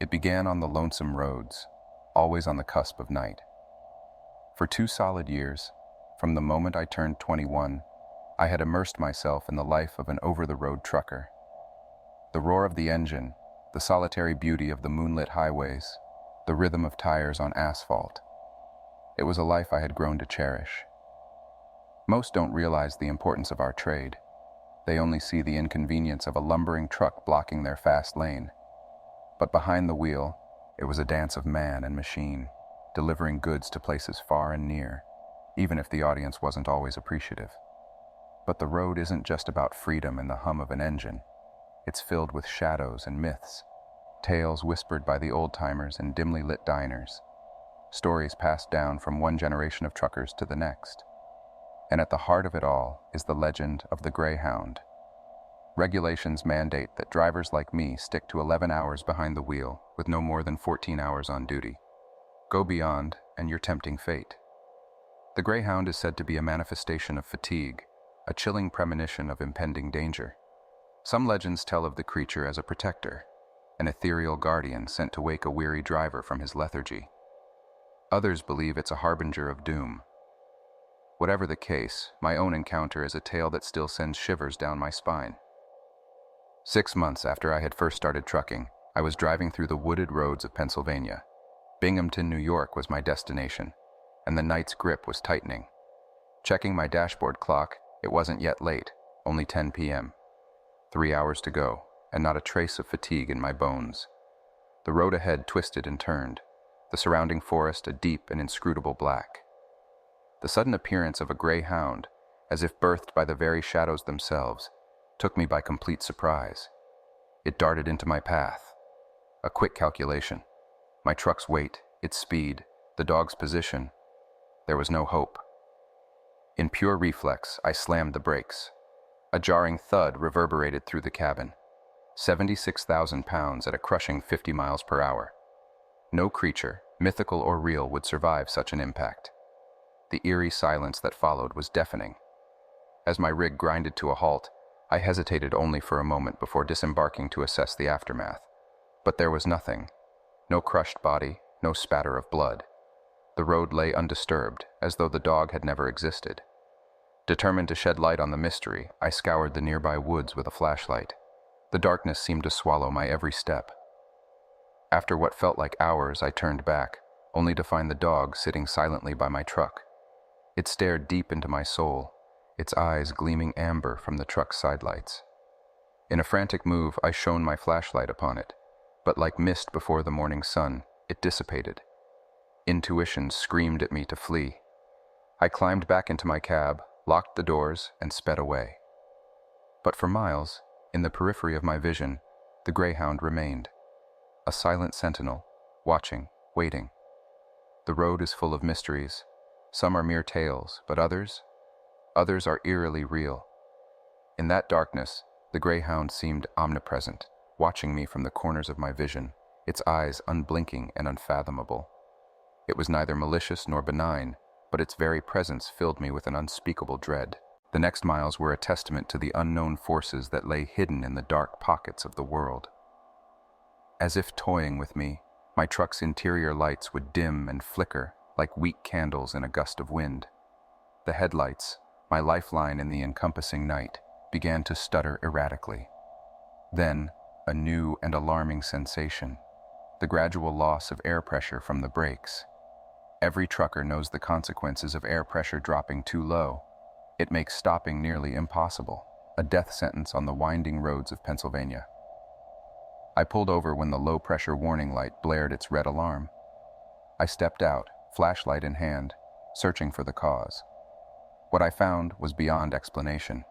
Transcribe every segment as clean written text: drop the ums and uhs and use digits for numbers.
It began on the lonesome roads, always on the cusp of night. For 2 solid years, from the moment I turned 21, I had immersed myself in the life of an over-the-road trucker. The roar of the engine, the solitary beauty of the moonlit highways, the rhythm of tires on asphalt. It was a life I had grown to cherish. Most don't realize the importance of our trade. They only see the inconvenience of a lumbering truck blocking their fast lane. But behind the wheel, it was a dance of man and machine, delivering goods to places far and near, even if the audience wasn't always appreciative. But the road isn't just about freedom and the hum of an engine. It's filled with shadows and myths, tales whispered by the old-timers in dimly lit diners, stories passed down from one generation of truckers to the next. And at the heart of it all is the legend of the greyhound. Regulations mandate that drivers like me stick to 11 hours behind the wheel with no more than 14 hours on duty. Go beyond, and you're tempting fate. The greyhound is said to be a manifestation of fatigue, a chilling premonition of impending danger. Some legends tell of the creature as a protector, an ethereal guardian sent to wake a weary driver from his lethargy. Others believe it's a harbinger of doom. Whatever the case, my own encounter is a tale that still sends shivers down my spine. 6 months after I had first started trucking, I was driving through the wooded roads of Pennsylvania. Binghamton, New York was my destination, and the night's grip was tightening. Checking my dashboard clock, it wasn't yet late, only 10 p.m. 3 hours to go, and not a trace of fatigue in my bones. The road ahead twisted and turned, the surrounding forest a deep and inscrutable black. The sudden appearance of a greyhound, as if birthed by the very shadows themselves, took me by complete surprise. It darted into my path. A quick calculation. My truck's weight, its speed, the dog's position. There was no hope. In pure reflex, I slammed the brakes. A jarring thud reverberated through the cabin. 76,000 pounds at a crushing 50 miles per hour. No creature, mythical or real, would survive such an impact. The eerie silence that followed was deafening. As my rig grinded to a halt, I hesitated only for a moment before disembarking to assess the aftermath. But there was nothing. No crushed body, no spatter of blood. The road lay undisturbed, as though the dog had never existed. Determined to shed light on the mystery, I scoured the nearby woods with a flashlight. The darkness seemed to swallow my every step. After what felt like hours, I turned back, only to find the dog sitting silently by my truck. It stared deep into my soul, its eyes gleaming amber from the truck's sidelights. In a frantic move, I shone my flashlight upon it, but like mist before the morning sun, it dissipated. Intuition screamed at me to flee. I climbed back into my cab, locked the doors, and sped away. But for miles, in the periphery of my vision, the greyhound remained. A silent sentinel, watching, waiting. The road is full of mysteries. Some are mere tales, but others are eerily real. In that darkness, the greyhound seemed omnipresent, watching me from the corners of my vision, its eyes unblinking and unfathomable. It was neither malicious nor benign, but its very presence filled me with an unspeakable dread. The next miles were a testament to the unknown forces that lay hidden in the dark pockets of the world. As if toying with me, my truck's interior lights would dim and flicker like weak candles in a gust of wind. The headlights, my lifeline in the encompassing night, began to stutter erratically. Then, a new and alarming sensation, the gradual loss of air pressure from the brakes. Every trucker knows the consequences of air pressure dropping too low. It makes stopping nearly impossible, a death sentence on the winding roads of Pennsylvania. I pulled over when the low-pressure warning light blared its red alarm. I stepped out, flashlight in hand, searching for the cause. What I found was beyond explanation.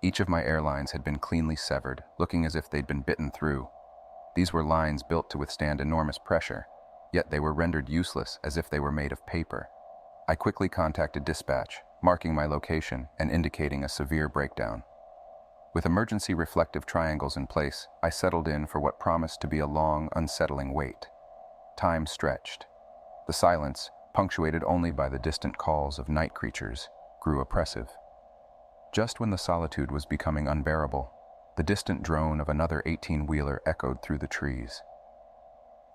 Each of my airlines had been cleanly severed, looking as if they'd been bitten through. These were lines built to withstand enormous pressure, yet they were rendered useless as if they were made of paper. I quickly contacted dispatch, marking my location and indicating a severe breakdown. With emergency reflective triangles in place, I settled in for what promised to be a long, unsettling wait. Time stretched. The silence, punctuated only by the distant calls of night creatures, grew oppressive. Just when the solitude was becoming unbearable, the distant drone of another 18-wheeler echoed through the trees.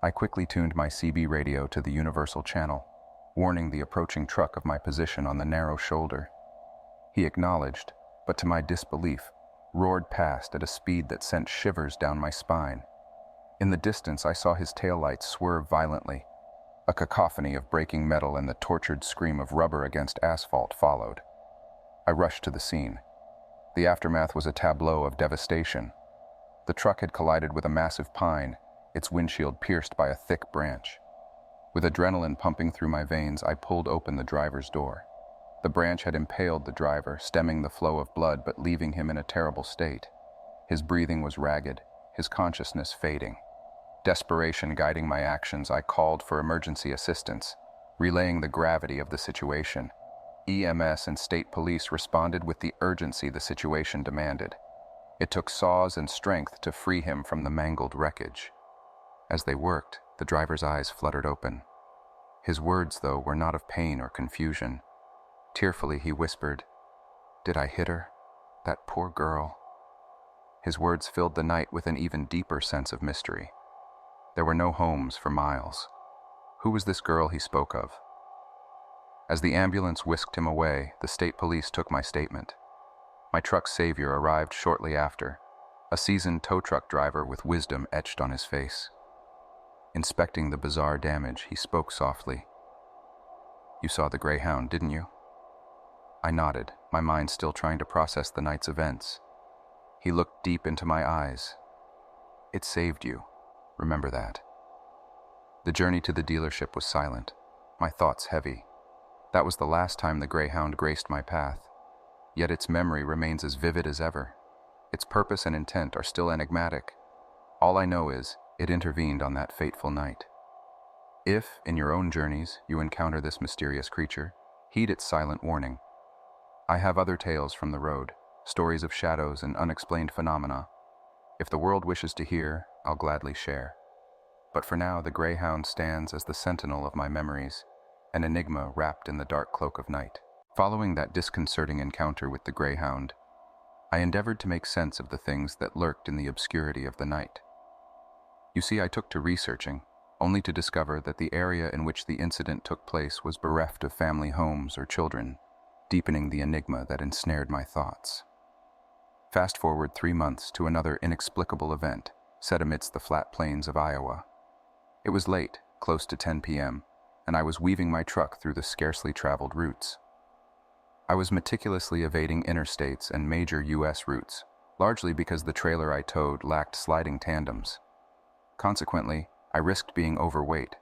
I quickly tuned my CB radio to the universal channel, warning the approaching truck of my position on the narrow shoulder. He acknowledged, but to my disbelief, roared past at a speed that sent shivers down my spine. In the distance, I saw his taillights swerve violently. A cacophony of breaking metal and the tortured scream of rubber against asphalt followed. I rushed to the scene. The aftermath was a tableau of devastation. The truck had collided with a massive pine, its windshield pierced by a thick branch. With adrenaline pumping through my veins, I pulled open the driver's door. The branch had impaled the driver, stemming the flow of blood but leaving him in a terrible state. His breathing was ragged, his consciousness fading. Desperation guiding my actions, I called for emergency assistance, relaying the gravity of the situation. EMS and state police responded with the urgency the situation demanded. It took saws and strength to free him from the mangled wreckage. As they worked, the driver's eyes fluttered open. His words, though, were not of pain or confusion. Tearfully, he whispered, "Did I hit her? That poor girl." His words filled the night with an even deeper sense of mystery. There were no homes for miles. Who was this girl he spoke of? As the ambulance whisked him away, the state police took my statement. My truck's savior arrived shortly after, a seasoned tow truck driver with wisdom etched on his face. Inspecting the bizarre damage, he spoke softly. "You saw the greyhound, didn't you?" I nodded, my mind still trying to process the night's events. He looked deep into my eyes. "It saved you. Remember that." The journey to the dealership was silent, my thoughts heavy. That was the last time the greyhound graced my path, yet its memory remains as vivid as ever. Its purpose and intent are still enigmatic. All I know is, it intervened on that fateful night. If, in your own journeys, you encounter this mysterious creature, heed its silent warning. I have other tales from the road, stories of shadows and unexplained phenomena. If the world wishes to hear, I'll gladly share. But for now, the greyhound stands as the sentinel of my memories, an enigma wrapped in the dark cloak of night. Following that disconcerting encounter with the greyhound, I endeavored to make sense of the things that lurked in the obscurity of the night. You see, I took to researching, only to discover that the area in which the incident took place was bereft of family homes or children, deepening the enigma that ensnared my thoughts. Fast forward 3 months to another inexplicable event, set amidst the flat plains of Iowa. It was late, close to 10 p.m., and I was weaving my truck through the scarcely traveled routes. I was meticulously evading interstates and major U.S. routes, largely because the trailer I towed lacked sliding tandems. Consequently, I risked being overweight,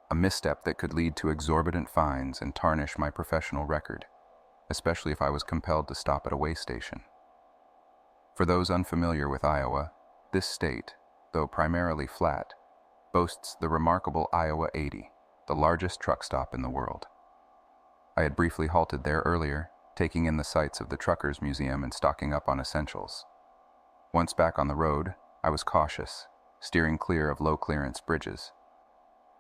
a misstep that could lead to exorbitant fines and tarnish my professional record, especially if I was compelled to stop at a way station. For those unfamiliar with Iowa, this state, though primarily flat, boasts the remarkable Iowa 80, the largest truck stop in the world. I had briefly halted there earlier, taking in the sights of the Truckers Museum and stocking up on essentials. Once back on the road, I was cautious, steering clear of low-clearance bridges.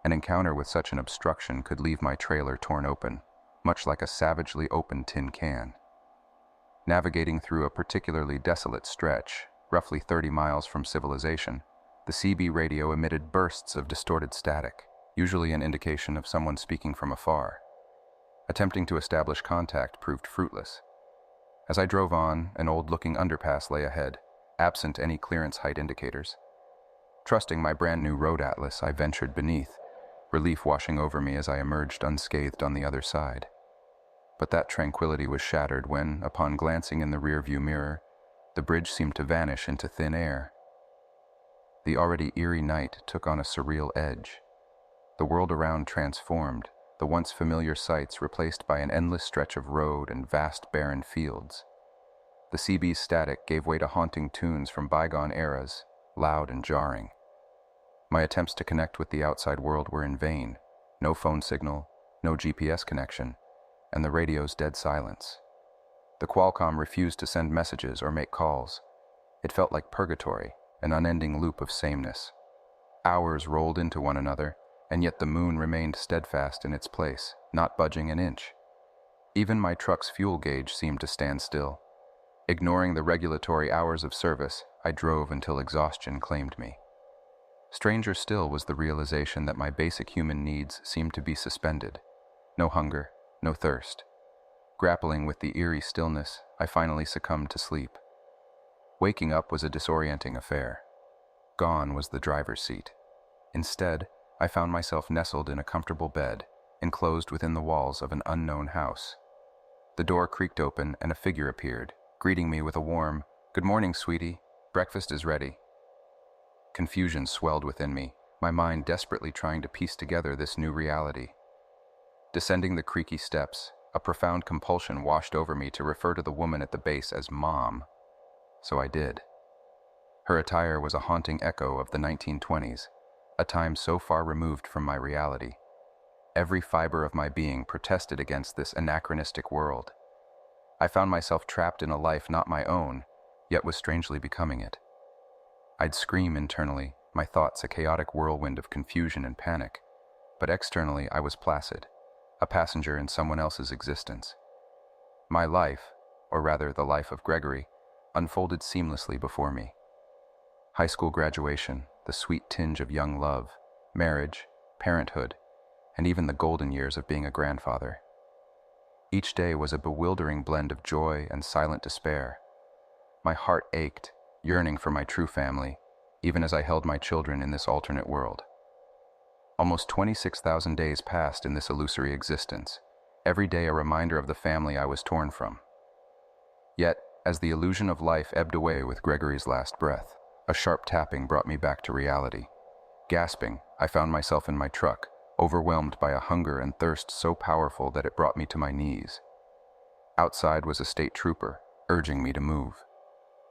An encounter with such an obstruction could leave my trailer torn open, much like a savagely opened tin can. Navigating through a particularly desolate stretch, roughly 30 miles from civilization, the CB radio emitted bursts of distorted static, usually an indication of someone speaking from afar. Attempting to establish contact proved fruitless. As I drove on, an old-looking underpass lay ahead, absent any clearance height indicators. Trusting my brand-new road atlas, I ventured beneath, relief washing over me as I emerged unscathed on the other side. But that tranquility was shattered when, upon glancing in the rearview mirror, the bridge seemed to vanish into thin air. The already eerie night took on a surreal edge. The world around transformed, the once familiar sights replaced by an endless stretch of road and vast barren fields. The CB's static gave way to haunting tunes from bygone eras, loud and jarring. My attempts to connect with the outside world were in vain. No phone signal, no GPS connection, and the radio's dead silence. The Qualcomm refused to send messages or make calls. It felt like purgatory, an unending loop of sameness. Hours rolled into one another, and yet the moon remained steadfast in its place, not budging an inch. Even my truck's fuel gauge seemed to stand still. Ignoring the regulatory hours of service, I drove until exhaustion claimed me. Stranger still was the realization that my basic human needs seemed to be suspended. No hunger, no thirst. Grappling with the eerie stillness, I finally succumbed to sleep. Waking up was a disorienting affair. Gone was the driver's seat. Instead, I found myself nestled in a comfortable bed, enclosed within the walls of an unknown house. The door creaked open and a figure appeared, greeting me with a warm, "Good morning, sweetie. Breakfast is ready." Confusion swelled within me, my mind desperately trying to piece together this new reality. Descending the creaky steps, a profound compulsion washed over me to refer to the woman at the base as Mom. So I did. Her attire was a haunting echo of the 1920s, a time so far removed from my reality. Every fiber of my being protested against this anachronistic world. I found myself trapped in a life not my own, yet was strangely becoming it. I'd scream internally, my thoughts a chaotic whirlwind of confusion and panic, but externally I was placid, a passenger in someone else's existence. My life, or rather the life of Gregory, unfolded seamlessly before me. High school graduation, the sweet tinge of young love, marriage, parenthood, and even the golden years of being a grandfather. Each day was a bewildering blend of joy and silent despair. My heart ached, yearning for my true family, even as I held my children in this alternate world. Almost 26,000 days passed in this illusory existence, every day a reminder of the family I was torn from. Yet, as the illusion of life ebbed away with Gregory's last breath, a sharp tapping brought me back to reality. Gasping, I found myself in my truck, overwhelmed by a hunger and thirst so powerful that it brought me to my knees. Outside was a state trooper, urging me to move.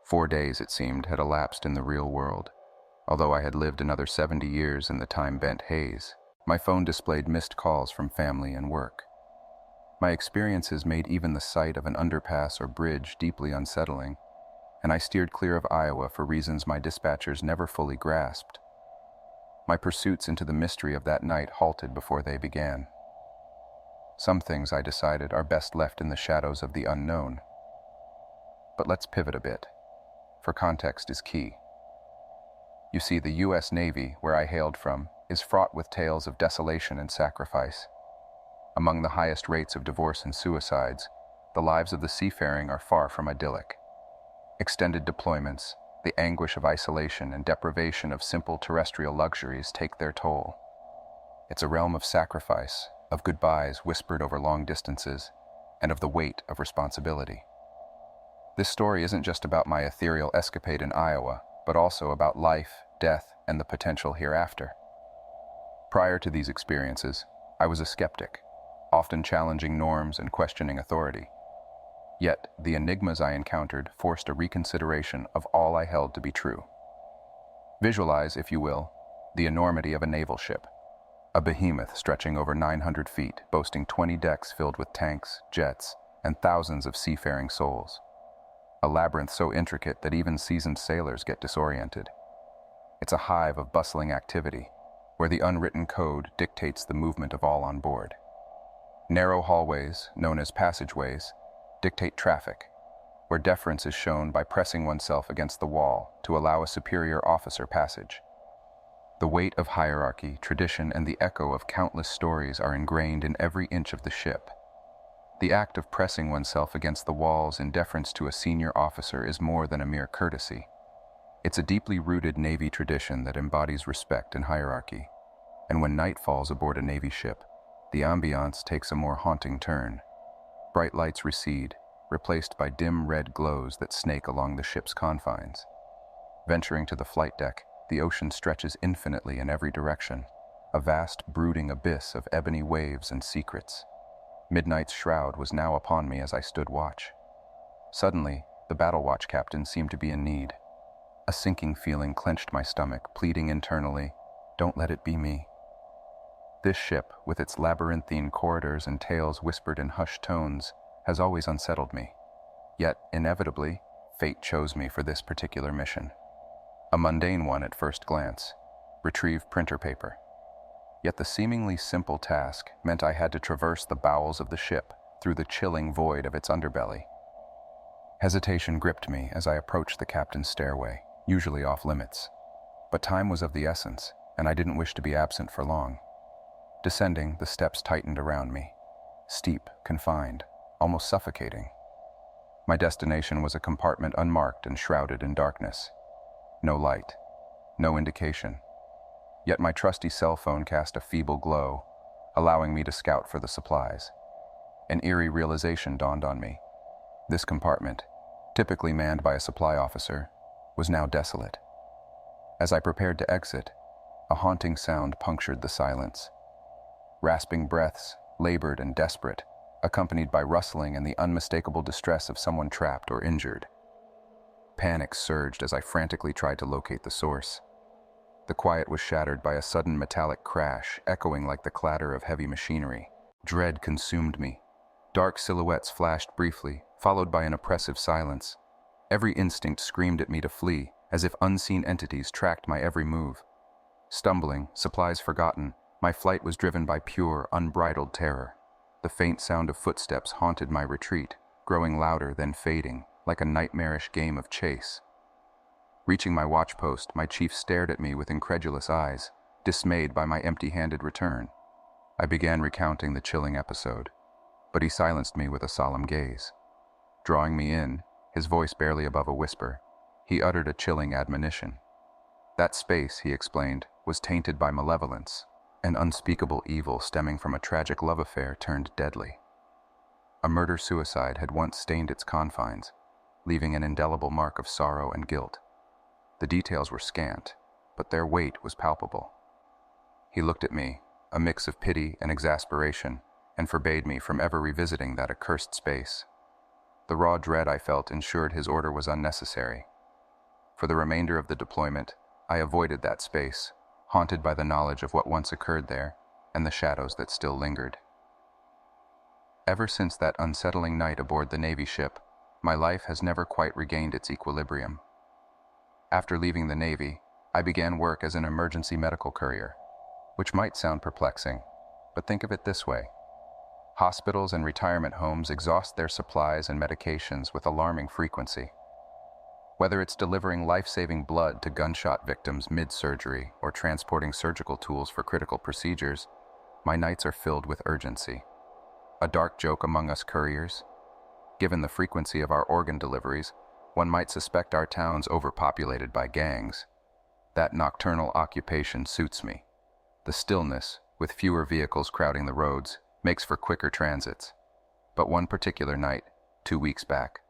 4 days, it seemed, had elapsed in the real world. Although I had lived another 70 years in the time-bent haze, my phone displayed missed calls from family and work. My experiences made even the sight of an underpass or bridge deeply unsettling, and I steered clear of Iowa for reasons my dispatchers never fully grasped. My pursuits into the mystery of that night halted before they began. Some things, I decided, are best left in the shadows of the unknown. But let's pivot a bit, for context is key. You see, the U.S. Navy, where I hailed from, is fraught with tales of desolation and sacrifice. Among the highest rates of divorce and suicides, the lives of the seafaring are far from idyllic. Extended deployments, the anguish of isolation and deprivation of simple terrestrial luxuries take their toll. It's a realm of sacrifice, of goodbyes whispered over long distances, and of the weight of responsibility. This story isn't just about my ethereal escapade in Iowa, but also about life, death, and the potential hereafter. Prior to these experiences, I was a skeptic, often challenging norms and questioning authority. Yet, the enigmas I encountered forced a reconsideration of all I held to be true. Visualize, if you will, the enormity of a naval ship, a behemoth stretching over 900 feet, boasting 20 decks filled with tanks, jets, and thousands of seafaring souls. A labyrinth so intricate that even seasoned sailors get disoriented. It's a hive of bustling activity, where the unwritten code dictates the movement of all on board. Narrow hallways, known as passageways, dictate traffic, where deference is shown by pressing oneself against the wall to allow a superior officer passage. The weight of hierarchy, tradition, and the echo of countless stories are ingrained in every inch of the ship. The act of pressing oneself against the walls in deference to a senior officer is more than a mere courtesy. It's a deeply rooted Navy tradition that embodies respect and hierarchy. And when night falls aboard a Navy ship, the ambiance takes a more haunting turn. Bright lights recede, replaced by dim red glows that snake along the ship's confines. Venturing to the flight deck, the ocean stretches infinitely in every direction, a vast, brooding abyss of ebony waves and secrets. Midnight's shroud was now upon me as I stood watch. Suddenly, the battle watch captain seemed to be in need. A sinking feeling clenched my stomach, pleading internally, "Don't let it be me." This ship, with its labyrinthine corridors and tales whispered in hushed tones, has always unsettled me. Yet, inevitably, fate chose me for this particular mission. A mundane one at first glance: retrieve printer paper. Yet the seemingly simple task meant I had to traverse the bowels of the ship through the chilling void of its underbelly. Hesitation gripped me as I approached the captain's stairway, usually off limits. But time was of the essence, and I didn't wish to be absent for long. Descending, the steps tightened around me. Steep, confined, almost suffocating. My destination was a compartment unmarked and shrouded in darkness. No light, no indication. Yet my trusty cell phone cast a feeble glow, allowing me to scout for the supplies. An eerie realization dawned on me. This compartment, typically manned by a supply officer, was now desolate. As I prepared to exit, a haunting sound punctured the silence. Rasping breaths, labored and desperate, accompanied by rustling and the unmistakable distress of someone trapped or injured. Panic surged as I frantically tried to locate the source. The quiet was shattered by a sudden metallic crash, echoing like the clatter of heavy machinery. Dread consumed me. Dark silhouettes flashed briefly, followed by an oppressive silence. Every instinct screamed at me to flee, as if unseen entities tracked my every move. Stumbling, supplies forgotten, my flight was driven by pure, unbridled terror. The faint sound of footsteps haunted my retreat, growing louder then fading, like a nightmarish game of chase. Reaching my watch post, my chief stared at me with incredulous eyes, dismayed by my empty-handed return. I began recounting the chilling episode, but he silenced me with a solemn gaze. Drawing me in, his voice barely above a whisper, he uttered a chilling admonition. That space, he explained, was tainted by malevolence, an unspeakable evil stemming from a tragic love affair turned deadly. A murder-suicide had once stained its confines, leaving an indelible mark of sorrow and guilt. The details were scant, but their weight was palpable. He looked at me, a mix of pity and exasperation, and forbade me from ever revisiting that accursed space. The raw dread I felt ensured his order was unnecessary. For the remainder of the deployment, I avoided that space, haunted by the knowledge of what once occurred there and the shadows that still lingered. Ever since that unsettling night aboard the Navy ship, my life has never quite regained its equilibrium. After leaving the Navy, I began work as an emergency medical courier, which might sound perplexing, but think of it this way. Hospitals and retirement homes exhaust their supplies and medications with alarming frequency. Whether it's delivering life-saving blood to gunshot victims mid-surgery or transporting surgical tools for critical procedures, my nights are filled with urgency. A dark joke among us couriers. Given the frequency of our organ deliveries, one might suspect our town's overpopulated by gangs. That nocturnal occupation suits me. The stillness, with fewer vehicles crowding the roads, makes for quicker transits. But one particular night, 2 weeks back,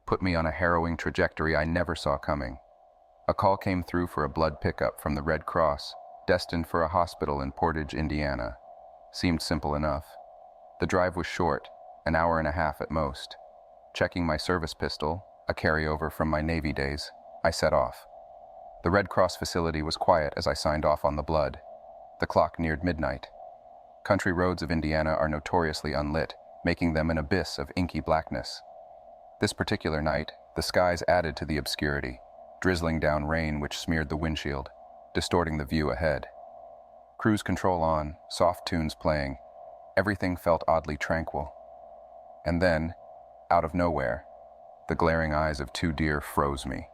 put me on a harrowing trajectory I never saw coming. A call came through for a blood pickup from the Red Cross, destined for a hospital in Portage, Indiana. Seemed simple enough. The drive was short, an hour and a half at most. Checking my service pistol, a carryover from my Navy days, I set off. The Red Cross facility was quiet as I signed off on the blood. The clock neared midnight. Country roads of Indiana are notoriously unlit, making them an abyss of inky blackness. This particular night, the skies added to the obscurity, drizzling down rain which smeared the windshield, distorting the view ahead. Cruise control on, soft tunes playing, everything felt oddly tranquil. And then, out of nowhere, the glaring eyes of 2 deer froze me.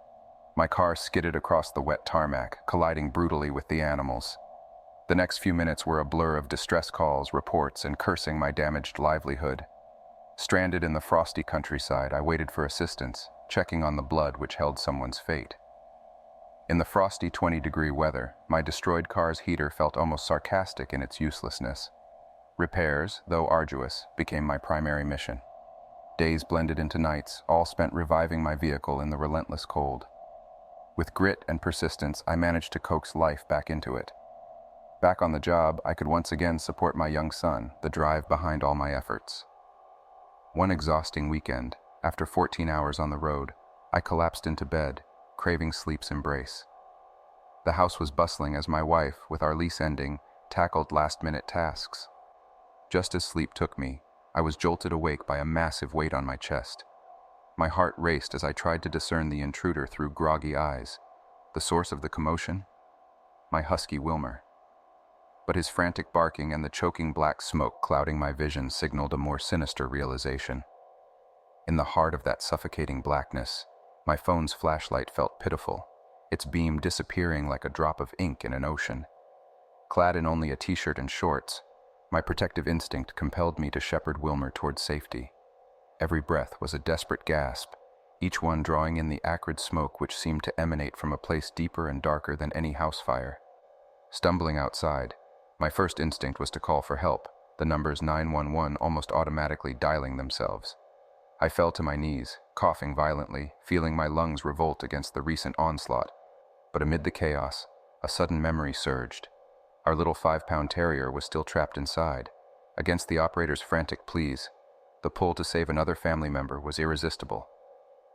My car skidded across the wet tarmac, colliding brutally with the animals. The next few minutes were a blur of distress calls, reports, and cursing my damaged livelihood. Stranded in the frosty countryside, I waited for assistance, checking on the blood which held someone's fate. In the frosty 20-degree weather, my destroyed car's heater felt almost sarcastic in its uselessness. Repairs, though arduous, became my primary mission. Days blended into nights, all spent reviving my vehicle in the relentless cold. With grit and persistence, I managed to coax life back into it. Back on the job, I could once again support my young son, the drive behind all my efforts. One exhausting weekend, after 14 hours on the road, I collapsed into bed, craving sleep's embrace. The house was bustling as my wife, with our lease ending, tackled last-minute tasks. Just as sleep took me, I was jolted awake by a massive weight on my chest. My heart raced as I tried to discern the intruder through groggy eyes. The source of the commotion? My husky Wilmer. But his frantic barking and the choking black smoke clouding my vision signaled a more sinister realization. In the heart of that suffocating blackness, my phone's flashlight felt pitiful, its beam disappearing like a drop of ink in an ocean. Clad in only a t-shirt and shorts, my protective instinct compelled me to shepherd Wilmer towards safety. Every breath was a desperate gasp, each one drawing in the acrid smoke which seemed to emanate from a place deeper and darker than any house fire. Stumbling outside, my first instinct was to call for help, the numbers 911 almost automatically dialing themselves. I fell to my knees, coughing violently, feeling my lungs revolt against the recent onslaught. But amid the chaos, a sudden memory surged. Our little 5-pound terrier was still trapped inside. Against the operator's frantic pleas, the pull to save another family member was irresistible.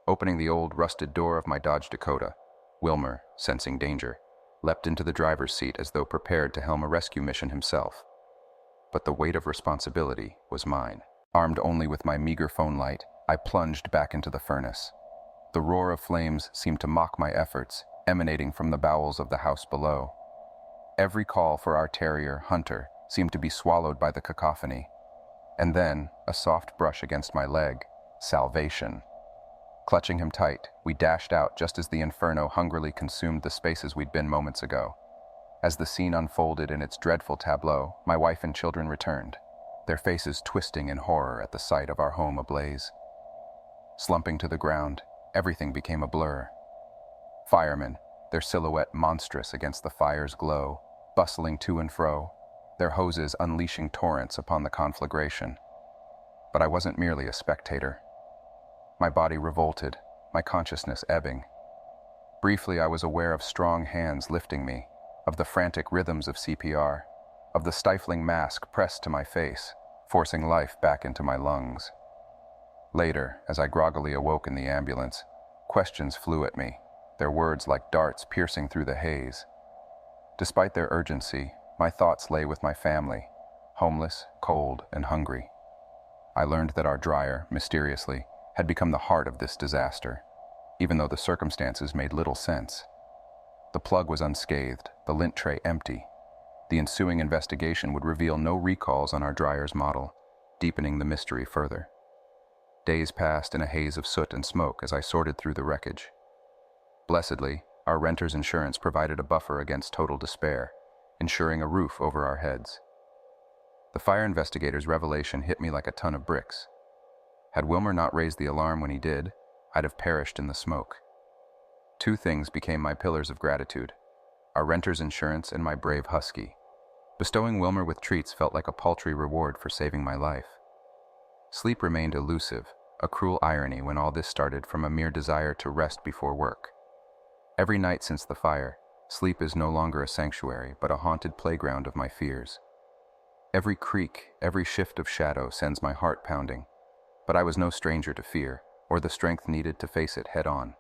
Opening the old, rusted door of my Dodge Dakota, Wilmer, sensing danger, leapt into the driver's seat as though prepared to helm a rescue mission himself. But the weight of responsibility was mine. Armed only with my meager phone light, I plunged back into the furnace. The roar of flames seemed to mock my efforts, emanating from the bowels of the house below. Every call for our terrier, Hunter, seemed to be swallowed by the cacophony. And then, a soft brush against my leg. Salvation. Clutching him tight, we dashed out just as the inferno hungrily consumed the spaces we'd been moments ago. As the scene unfolded in its dreadful tableau, my wife and children returned, their faces twisting in horror at the sight of our home ablaze. Slumping to the ground, everything became a blur. Firemen, their silhouette monstrous against the fire's glow, bustling to and fro, their hoses unleashing torrents upon the conflagration. But I wasn't merely a spectator. My body revolted, my consciousness ebbing. Briefly, I was aware of strong hands lifting me, of the frantic rhythms of CPR, of the stifling mask pressed to my face, forcing life back into my lungs. Later, as I groggily awoke in the ambulance, questions flew at me, their words like darts piercing through the haze. Despite their urgency, my thoughts lay with my family, homeless, cold, and hungry. I learned that our dryer, mysteriously, had become the heart of this disaster, even though the circumstances made little sense. The plug was unscathed, the lint tray empty. The ensuing investigation would reveal no recalls on our dryer's model, deepening the mystery further. Days passed in a haze of soot and smoke as I sorted through the wreckage. Blessedly, our renter's insurance provided a buffer against total despair, ensuring a roof over our heads. The fire investigator's revelation hit me like a ton of bricks. Had Wilmer not raised the alarm when he did, I'd have perished in the smoke. Two things became my pillars of gratitude: our renter's insurance and my brave husky. Bestowing Wilmer with treats felt like a paltry reward for saving my life. Sleep remained elusive, a cruel irony when all this started from a mere desire to rest before work. Every night since the fire, sleep is no longer a sanctuary, but a haunted playground of my fears. Every creak, every shift of shadow sends my heart pounding, but I was no stranger to fear, or the strength needed to face it head-on.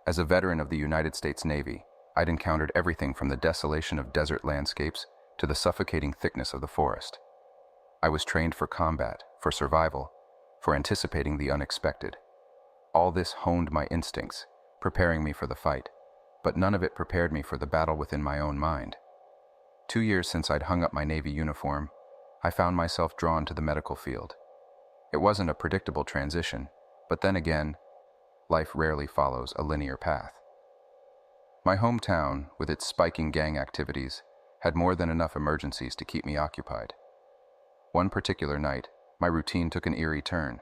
As a veteran of the United States Navy, I'd encountered everything from the desolation of desert landscapes to the suffocating thickness of the forest. I was trained for combat, for survival, for anticipating the unexpected. All this honed my instincts, preparing me for the fight, but none of it prepared me for the battle within my own mind. 2 years since I'd hung up my Navy uniform, I found myself drawn to the medical field. It wasn't a predictable transition, but then again, life rarely follows a linear path. My hometown, with its spiking gang activities, had more than enough emergencies to keep me occupied. One particular night, my routine took an eerie turn.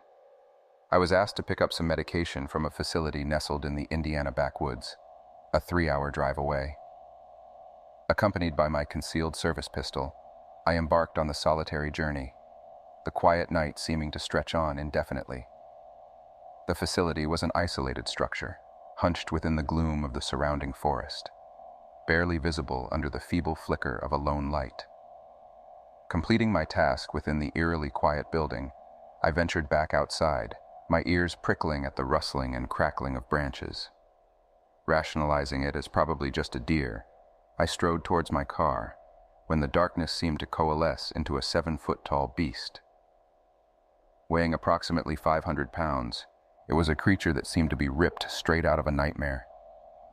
I was asked to pick up some medication from a facility nestled in the Indiana backwoods, a 3-hour drive away. Accompanied by my concealed service pistol, I embarked on the solitary journey, the quiet night seeming to stretch on indefinitely. The facility was an isolated structure, hunched within the gloom of the surrounding forest, barely visible under the feeble flicker of a lone light. Completing my task within the eerily quiet building, I ventured back outside, my ears prickling at the rustling and crackling of branches. Rationalizing it as probably just a deer, I strode towards my car, when the darkness seemed to coalesce into a 7-foot-tall beast. Weighing approximately 500 pounds, it was a creature that seemed to be ripped straight out of a nightmare.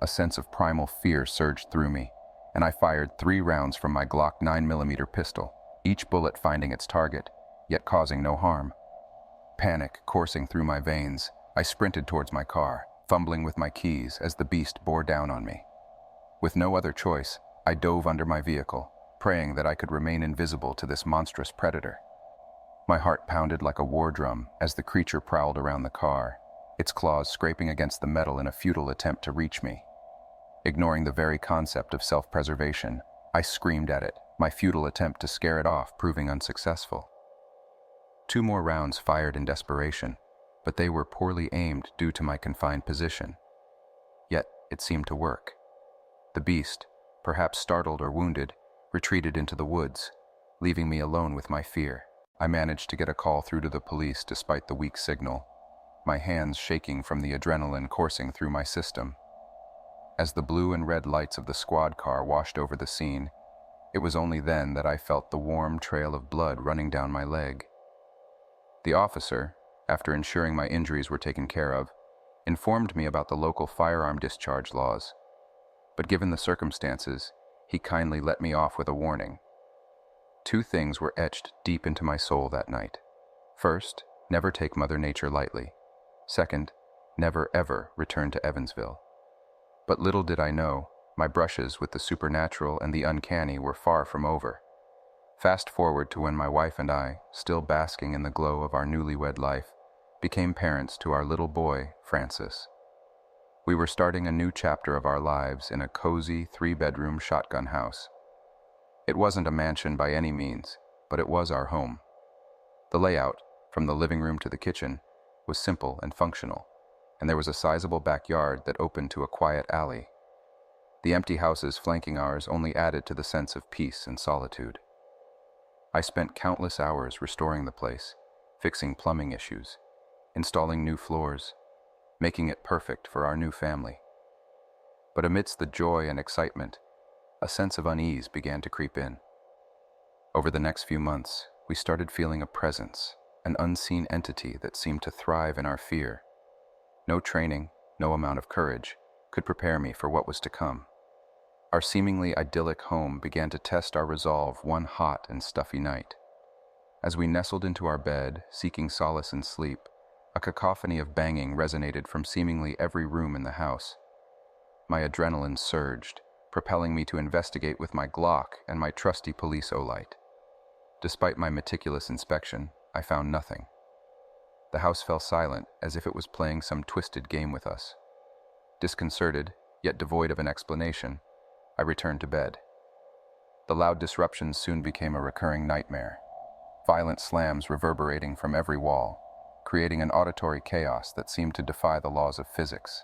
A sense of primal fear surged through me, and I fired 3 rounds from my Glock 9mm pistol, each bullet finding its target, yet causing no harm. Panic coursing through my veins, I sprinted towards my car, fumbling with my keys as the beast bore down on me. With no other choice, I dove under my vehicle, praying that I could remain invisible to this monstrous predator. My heart pounded like a war drum as the creature prowled around the car, its claws scraping against the metal in a futile attempt to reach me. Ignoring the very concept of self-preservation, I screamed at it, my futile attempt to scare it off proving unsuccessful. 2 more rounds fired in desperation, but they were poorly aimed due to my confined position. Yet it seemed to work. The beast, perhaps startled or wounded, retreated into the woods, leaving me alone with my fear. I managed to get a call through to the police despite the weak signal, my hands shaking from the adrenaline coursing through my system. As the blue and red lights of the squad car washed over the scene, it was only then that I felt the warm trail of blood running down my leg. The officer, after ensuring my injuries were taken care of, informed me about the local firearm discharge laws. But given the circumstances, he kindly let me off with a warning. 2 things were etched deep into my soul that night. First, never take Mother Nature lightly. Second, never ever return to Evansville. But little did I know, my brushes with the supernatural and the uncanny were far from over. Fast forward to when my wife and I, still basking in the glow of our newlywed life, became parents to our little boy, Francis. We were starting a new chapter of our lives in a cozy 3-bedroom shotgun house. It wasn't a mansion by any means, but it was our home. The layout, from the living room to the kitchen, was simple and functional, and there was a sizable backyard that opened to a quiet alley. The empty houses flanking ours only added to the sense of peace and solitude. I spent countless hours restoring the place, fixing plumbing issues, installing new floors, making it perfect for our new family. But amidst the joy and excitement, a sense of unease began to creep in. Over the next few months, we started feeling a presence, an unseen entity that seemed to thrive in our fear. No training, no amount of courage, could prepare me for what was to come. Our seemingly idyllic home began to test our resolve one hot and stuffy night. As we nestled into our bed, seeking solace in sleep, a cacophony of banging resonated from seemingly every room in the house. My adrenaline surged, propelling me to investigate with my Glock and my trusty police O-light. Despite my meticulous inspection, I found nothing. The house fell silent, as if it was playing some twisted game with us. Disconcerted, yet devoid of an explanation, I returned to bed. The loud disruptions soon became a recurring nightmare, violent slams reverberating from every wall, creating an auditory chaos that seemed to defy the laws of physics.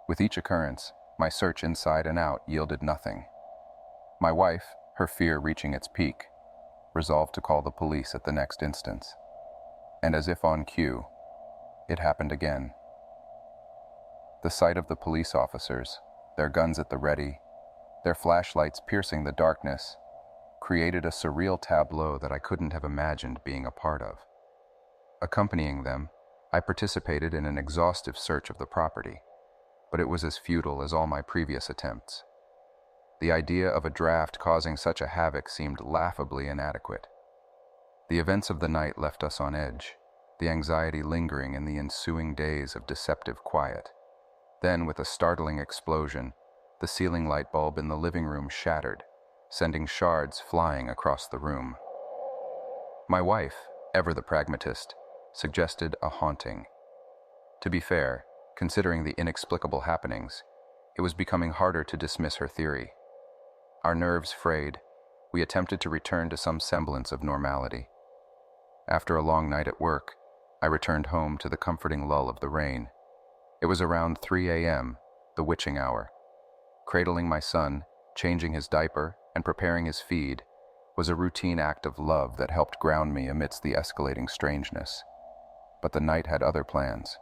With each occurrence, my search inside and out yielded nothing. My wife, her fear reaching its peak, resolved to call the police at the next instance. And as if on cue, it happened again. The sight of the police officers, their guns at the ready, their flashlights piercing the darkness, created a surreal tableau that I couldn't have imagined being a part of. Accompanying them, I participated in an exhaustive search of the property, but it was as futile as all my previous attempts. The idea of a draft causing such a havoc seemed laughably inadequate. The events of the night left us on edge, the anxiety lingering in the ensuing days of deceptive quiet. Then, with a startling explosion, the ceiling light bulb in the living room shattered, sending shards flying across the room. My wife, ever the pragmatist, suggested a haunting. To be fair, considering the inexplicable happenings, it was becoming harder to dismiss her theory. Our nerves frayed, we attempted to return to some semblance of normality. After a long night at work, I returned home to the comforting lull of the rain. It was around 3 a.m., the witching hour. Cradling my son, changing his diaper, and preparing his feed was a routine act of love that helped ground me amidst the escalating strangeness. But the night had other plans.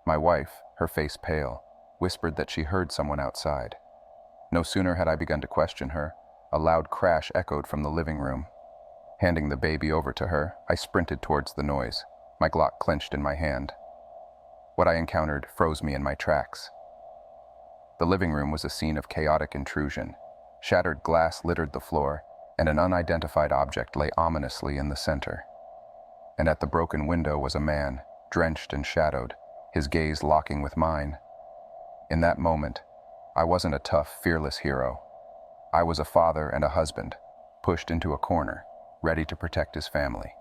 My wife, her face pale, whispered that she heard someone outside. No sooner had I begun to question her, a loud crash echoed from the living room. Handing the baby over to her, I sprinted towards the noise, my Glock clenched in my hand. What I encountered froze me in my tracks. The living room was a scene of chaotic intrusion. Shattered glass littered the floor, and an unidentified object lay ominously in the center. And at the broken window was a man, drenched and shadowed, his gaze locking with mine. In that moment, I wasn't a tough, fearless hero. I was a father and a husband, pushed into a corner, ready to protect his family.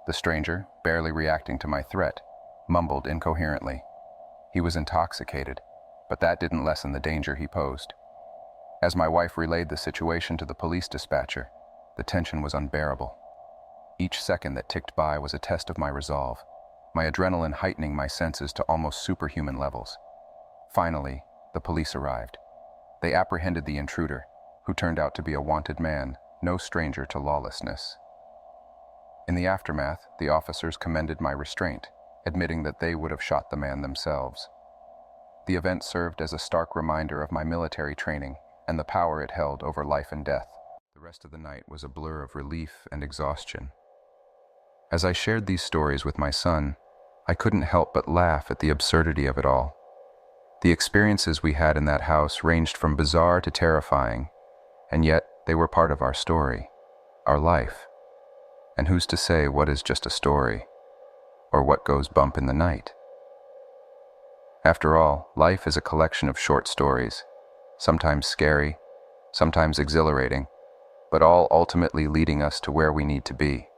The stranger, barely reacting to my threat, mumbled incoherently. He was intoxicated, but that didn't lessen the danger he posed. As my wife relayed the situation to the police dispatcher, the tension was unbearable. Each second that ticked by was a test of my resolve, my adrenaline heightening my senses to almost superhuman levels. Finally, the police arrived. They apprehended the intruder, who turned out to be a wanted man, no stranger to lawlessness. In the aftermath, the officers commended my restraint, admitting that they would have shot the man themselves. The event served as a stark reminder of my military training and the power it held over life and death. The rest of the night was a blur of relief and exhaustion. As I shared these stories with my son, I couldn't help but laugh at the absurdity of it all. The experiences we had in that house ranged from bizarre to terrifying, and yet they were part of our story, our life. And who's to say what is just a story, or what goes bump in the night? After all, life is a collection of short stories, sometimes scary, sometimes exhilarating, but all ultimately leading us to where we need to be.